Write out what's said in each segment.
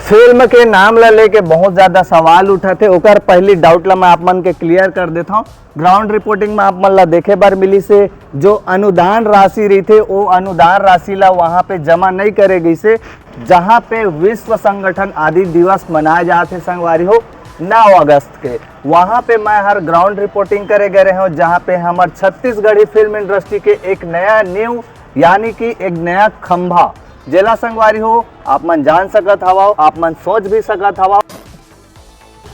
Film के नाम ला लेके बहुत ज्यादा सवाल उठा थे, ओकर पहली डाउट ला मैं आप मन के क्लियर कर देता हूँ। ग्राउंड रिपोर्टिंग में आप मन ला देखे बार मिली से जो अनुदान राशि रही थे वो अनुदान राशि ला वहाँ पे जमा नहीं करे गई से, जहाँ पे विश्व संगठन आदि दिवस मनाए जाते संगवारी हो 9 अगस्त के, वहाँ पे मैं हर ग्राउंड रिपोर्टिंग करे गए रहे हूँ, जहाँ पे हमारे छत्तीसगढ़ी फिल्म इंडस्ट्री के एक नया न्यू यानी कि एक नया खंभा जेला संगवारी हो आप मन जान सकत हवा, आप मन सोच भी सकत हवा।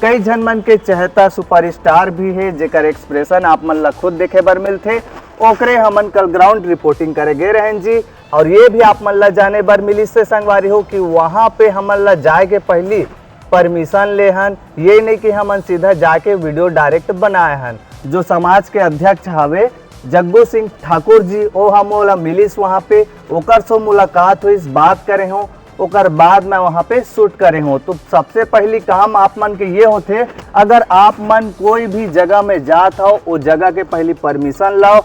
कई जन मन के चहेता सुपरस्टार भी है जेकर एक्सप्रेशन आप मन ला खुद देखे बर मिलते, ओकरे हमन कल ग्राउंड रिपोर्टिंग करे गए रहन जी। और ये भी आप मन ला जाने बर मिली से संगवारी हो कि वहाँ पे हमन ला जाए के पहली परमिशन ले हन, ये नहीं कि हमन सीधा जाके वीडियो डायरेक्ट बनाए हन। जो समाज के अध्यक्ष हवे जग्गू सिंह ठाकुर जी ओ हम मोला मिलिस वहाँ पे, ओकर से मुलाकात हुई, बात करे हूँ, ओकर बाद मैं वहाँ पे शूट करे हूँ। तो सबसे पहली काम आप मन के ये होते, अगर आप मन कोई भी जगह में जात हो वो जगह के पहली परमिशन लाओ।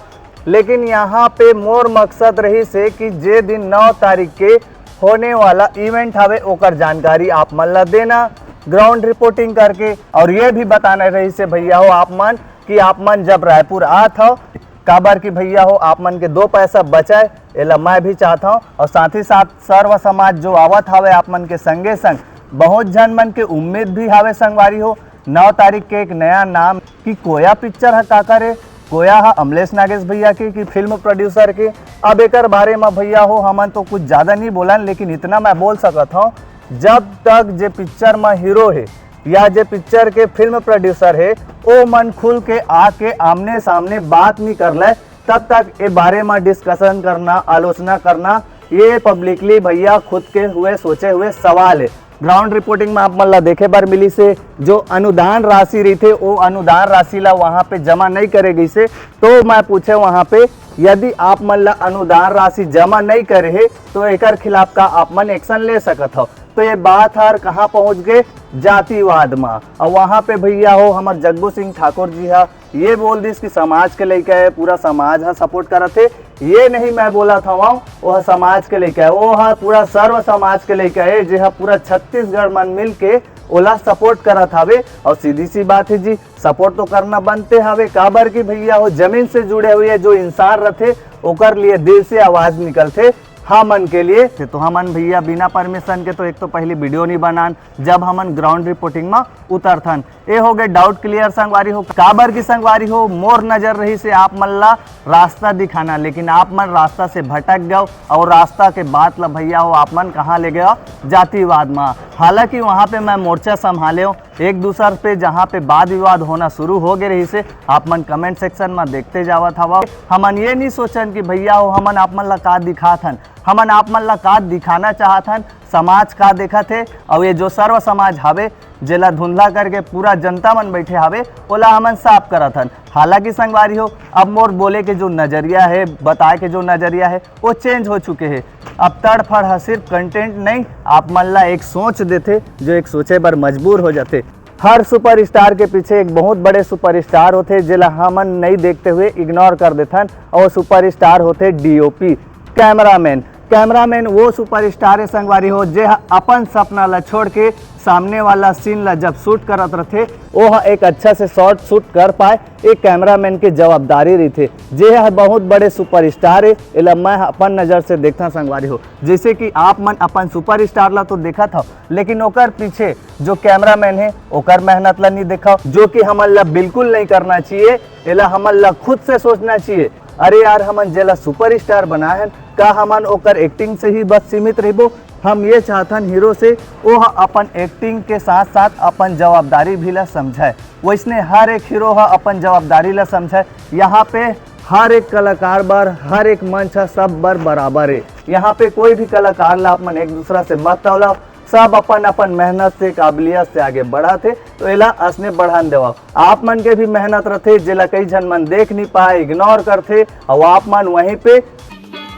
लेकिन यहाँ पे मोर मकसद रही से कि जे दिन 9 तारीख के होने वाला इवेंट हवे ओकर जानकारी आप मन ला देना ग्राउंड रिपोर्टिंग करके, और ये भी बताना रही से भैया हो आप मन कि आप मन जब रायपुर आत हो काबर की भैया हो आप मन के 2 पैसा बचाए, एला मैं भी चाहता हूँ। और साथ ही साथ सर्व समाज जो आवत हवे आप मन के संगे संग बहुत जन मन के उम्मीद भी हवे संगवारी हो 9 तारीख के एक नया नाम कि कोया पिक्चर है का करे, कोया है अमलेश नागेश भैया की कि फिल्म प्रोड्यूसर के। अब एक बारे में भैया हो हमन तो कुछ ज़्यादा नहीं बोलन, लेकिन इतना मैं बोल सकत हूँ जब तक जे पिक्चर में हीरो है या जे पिक्चर के फिल्म प्रोड्यूसर है ओ मन खुल के आके आमने सामने बात नहीं कर ले, तब तक ये बारे में डिस्कशन करना आलोचना करना ये पब्लिकली भैया खुद के हुए सोचे हुए सवाल है। ग्राउंड रिपोर्टिंग में आप मन ला देखे बार मिली से जो अनुदान राशि रही थे वो अनुदान राशि ला वहाँ पे जमा नहीं करे गई से, तो मैं पूछे वहाँ पे यदि आप मन ला अनुदान राशि जमा नहीं करे है तो एकर खिलाफ का आप मन एक्शन ले सकत हो। तो ये बात हर कहाँ पहुँच गए जातिवाद में, और वहाँ पे भैया हो हमारे जग्गू सिंह ठाकुर जी है ये बोल दिस कि समाज के लेके है, पूरा समाज है सपोर्ट करत है, ये नहीं मैं बोला था वह समाज के लेके है, वो है पूरा सर्व समाज के लेके है, जो है पूरा छत्तीसगढ़ मन मिल के ओला सपोर्ट करत हवे। और सीधी सी बात है जी सपोर्ट तो करना बनते हवे, काबर की भैया हो जमीन से जुड़े हुए जो इंसान रहते ओकर लिए दिल से आवाज निकलते हमन के लिए। तो हमन भैया बिना परमिशन के तो एक तो पहली वीडियो नहीं बनान जब हमन ग्राउंड रिपोर्टिंग में उतरथन। ये हो गए डाउट क्लियर संगवारी हो, काबर की संगवारी हो मोर नजर रही से आप मन ला रास्ता दिखाना, लेकिन आप मन रास्ता से भटक गए और रास्ता के बात ला भैया हो आप मन कहाँ ले गए जातिवाद में। हालांकि वहाँ पे मैं मोर्चा संभाले हूँ एक दूसरे पे, जहाँ पे वाद विवाद होना शुरू हो गए रही से आप मन कमेंट सेक्शन में देखते जावत हवा। हमन ये नहीं सोचन कि भैया हो हमन आप मन ला का दिखाथन, हमन आप मन ला का दिखाना चाहथन, समाज का देखा थे और ये जो सर्व समाज हवे जेला धुंधला करके पूरा जनता मन बैठे हवे ओला हमन साफ करथन। हालांकि संगवारी हो अब मोर बोले के जो नज़रिया है, बताए के जो नज़रिया है वो चेंज हो चुके हैं। अब तड़फड़ है सिर्फ कंटेंट नहीं, आप मन ला एक सोच देते जो एक सोचे पर मजबूर हो जाते। हर सुपरस्टार के पीछे एक बहुत बड़े सुपरस्टार होते जेला हमन नहीं देखते हुए इग्नोर कर देथन, और सुपरस्टार होते डीओपी कैमरामैन। कैमरामैन वो सुपरस्टार संगवारी हो जे अपन सपना ला छोड़ के सामने वाला सीन ला जब शूट करत रहते वो एक अच्छा से शॉट शूट कर पाए, एक कैमरामैन की जवाबदारी रही थे। जे है बहुत बड़े सुपरस्टार है एला मैं अपन नज़र से देखता संगवारी हो, जैसे कि आप मन अपन सुपरस्टार ला तो देखा था, लेकिन ओकर पीछे जो कैमरामैन है ओकर मेहनत ला नहीं देखा, जो कि हमन ला बिल्कुल नहीं करना चाहिए, एला हमन ला खुद से सोचना चाहिए। अरे यार हमन जेला सुपरस्टार बनाए हैं का हमन ओकर एक्टिंग से ही बस सीमित रहबो, हम ये चाहतन हीरो से वो अपन एक्टिंग के साथ साथ अपन जवाबदारी भी ला समझाए। वैसने हर एक हीरो अपन जवाबदारी ला समझाए। यहाँ पे हर एक कलाकार बार हर एक मंच सब बार बराबर है, यहाँ पे कोई भी कलाकार ला अपन एक दूसरा से मत तौला, सब अपन अपन मेहनत से काबिलियत से आगे बढ़ा थे, तो एला असने बढ़ान देवा। आप मन के भी मेहनत रहते जेला कई जन मन देख नहीं पाए इग्नोर करते, और आप मन वहीं पे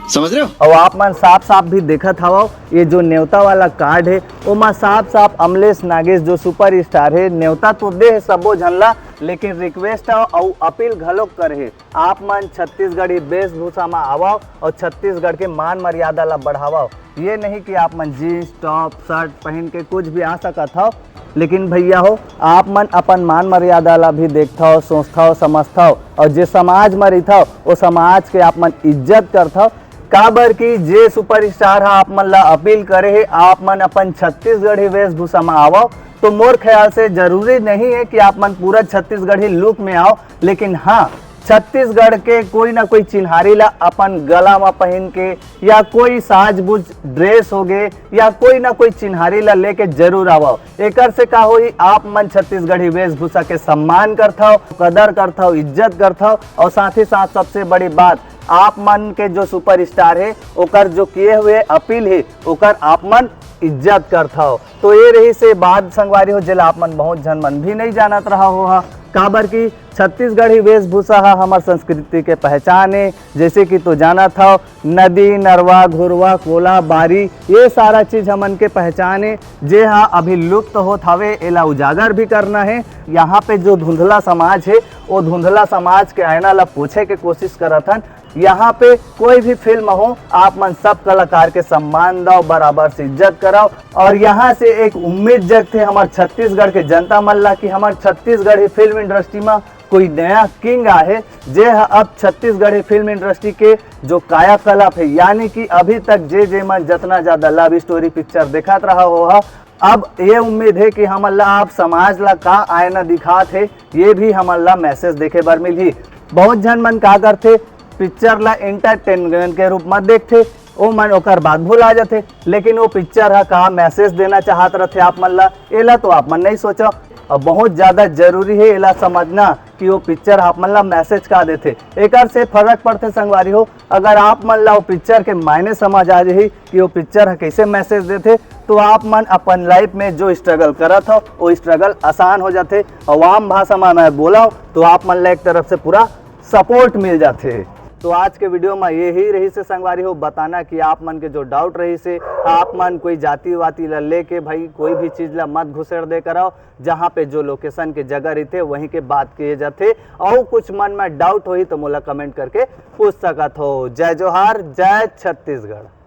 समझ रहे हो। और आप मन साफ साफ भी देखत हवा ये जो न्योता वाला कार्ड है वो साफ साफ अमलेश नागेश जो सुपर स्टार है न्योता तो दे सबो झन ला, लेकिन रिक्वेस्ट है और अपील घलोक करे आप मन छत्तीसगढ़ी वेशभूषा में आवो और छत्तीसगढ़ के मान मर्यादा ला बढ़ावो। ये नहीं कि आप मन जीन्स टॉप शर्ट पहन के कुछ भी आ सकत हो, लेकिन भैया हो आप मन अपन मान मर्यादा ला भी देखता हो, सोचता हो, समझता हो और जे समाज में रहता हो वो समाज के आप मन इज्जत करता हो। काबर की जे सुपरस्टार आप मन ला अपील करे है आप मन अपन छत्तीसगढ़ी वेशभूषा में आवो, तो मोर ख्याल से जरूरी नहीं है कि आप मन पूरा छत्तीसगढ़ी लुक में आओ, लेकिन हाँ छत्तीसगढ़ के कोई ना कोई चिन्हारी ला अपन गला में पहन के या कोई साजबूझ ड्रेस हो गए या कोई ना कोई चिन्हारी ला लेके जरूर आवो। एकर से का होई आप मन छत्तीसगढ़ी वेशभूषा के सम्मान करता हो, कदर करता हो, इज्जत करता हो और साथ ही साथ सबसे बड़ी बात आप मन के जो सुपरस्टार है ओकर जो किए हुए अपील है ओकर आप मन इज्जत करता हो। तो ये रही से बात संगवारी हो जिला आप मन बहुत जन मन भी नहीं जानत रहा हो काबर की छत्तीसगढ़ी वेशभूषा हमार संस्कृति के पहचान है। जैसे कि तो जाना था नदी नरवा घुरवा कोला बारी ये सारा चीज हमन के पहचान है जे हाँ अभी लुप्त होत हवे, एला उजागर भी करना है। यहाँ पे जो धुंधला समाज है वो धुंधला समाज के आईना ला पूछे के कोशिश करत हन। यहाँ पे कोई भी फिल्म हो आप मन सब कलाकार के सम्मान दो, बराबर से इज्जत कराओ और यहाँ से एक उम्मीद जगते हमारे छत्तीसगढ़ के जनता मन ला कि हमारे छत्तीसगढ़ी फिल्म इंडस्ट्री में कोई नया किंग आहे जे अब छत्तीसगढ़ी फिल्म इंडस्ट्री के जो कायाकल्प है, यानी कि अभी तक जे मन जितना ज्यादा लव स्टोरी पिक्चर देखत रहा हो अब ये उम्मीद है कि हमन ला आप समाज ला का आईना दिखात है, ये भी हमन ला मैसेज देखे बर मिलही। बहुत जन मन का करते पिक्चर ला एंटरटेनमेंट के रूप में देखते ओ मन ओकर बाद भुला जाते, लेकिन वो पिक्चर है कहा मैसेज देना चाहत रहते आप मन ला एला तो आप मन नहीं सोचो। और बहुत ज़्यादा जरूरी है एला समझना कि वो पिक्चर आप मन ला मैसेज का देते। एकर से फर्क पड़ते संगवारी हो अगर आप मन ला वो पिक्चर के मायने समझ आ जाही कि वो पिक्चर है कैसे मैसेज देते तो आप मन अपन लाइफ में जो स्ट्रगल करत हो वो स्ट्रगल आसान हो जाते। आवाम भाषा में मैं बोला तो आप मन ला एक तरफ से पूरा सपोर्ट मिल जाते। तो आज के वीडियो में यही रही से संगवारी हो बताना कि आप मन के जो डाउट रही से आप मन कोई जाति वाति ला लेके भाई कोई भी चीज़ ला मत घुसेड़ दे कराओ। जहाँ पे जो लोकेशन के जगह रहते वहीं के बात किए जाते और कुछ मन में डाउट होई तो मोला कमेंट करके पूछ सकत हो। जय जोहार, जय छत्तीसगढ़।